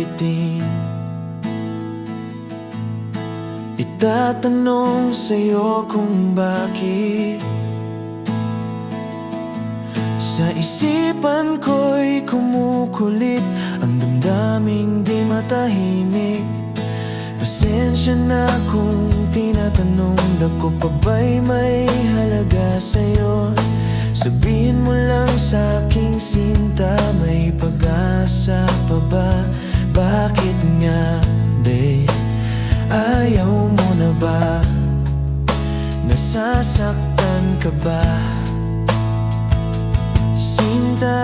ulitin. Itatanong sa'yo kung bakit sa isipan ko'y kumukulit ang damdaming di matahimik. Pasensya na kung tinatanong, dako pa ba'y may halaga sa'yo? Sabihin mo lang sa'king sinta, may pag-asa pa ba? Bakit nga, babe? Ayaw mo na ba? Nasasaktan ka ba? Sinta,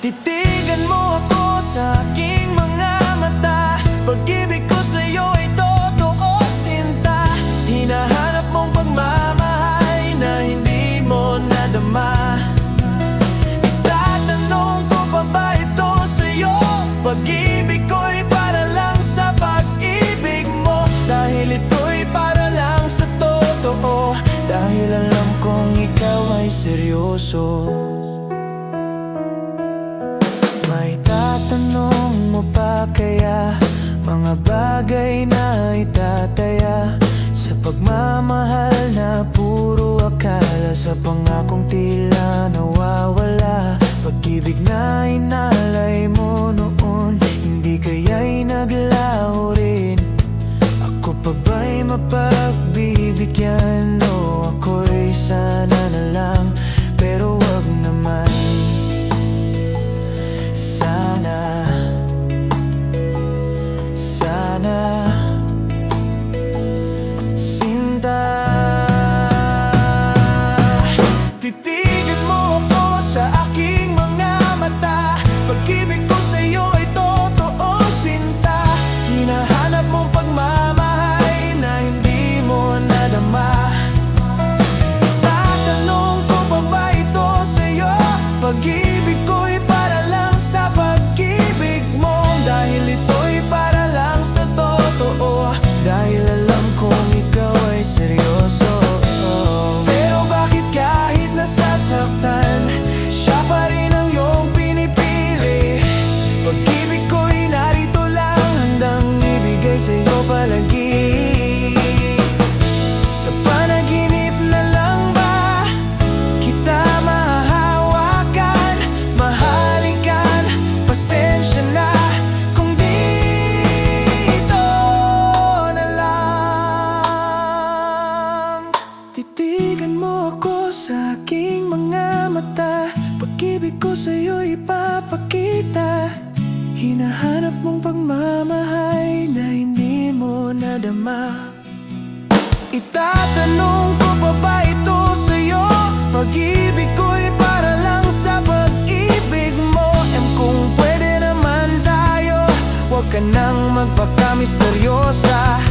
titigan mo ako sa aking mga mata. Pag-ibig ko sa'yo ay totoo, sinta. Hinahanap mong pagmamahal na hindi mo nadama. Itatanong ko pa ba ito sa'yo? Pag-ibig ko'y para lang sa pag-ibig mo. Dahil ito'y para lang sa totoo. Dahil alam kong ikaw ay seryoso. May tatanong mo pa kaya mga bagay na itataya sa pagmamahal na puro akala, sa pangakong tila nawawala. Pag-ibig na inalay mo noon, hindi kaya'y naglaho rin. Ako pa ba'y mapagbibigyan? O ako'y sana na lang, pero wag naman. Sana, sana, sinta. Titigan mo ako sa aking mga mata. Pag-ibig ko sa'yo ay totoo, sinta. Hinahanap mong pagmamahal na hindi mo nadama. Tatanong ko pa ba ito sa'yo? Pag-ibig ko'y para lang sa pag-ibig mo. Dahil ito'y para lang sa totoo. Dahil alam kong ikaw ay seryoso. Pero bakit kahit nasasaktan, siya pa rin ang iyong pinipili? Pag-ibig ko'y narito lang, handang ibigay sa'yo palagi. Sa panaginip na lang ba kita mahahawakan, mahalikan? Pasensya na kung dito na lang. Titigan mo ako sa aking mga mata. Pag-ibig ko sa'yo ipapakita. Hinahanap mong pagmamahal na hindi mo nadama. Itatanong ko pa ba ito sa'yo? Pag-ibig ko'y para lang sa pag-ibig mo. Kung pwede naman tayo, huwag ka nang magpaka-misteryosa.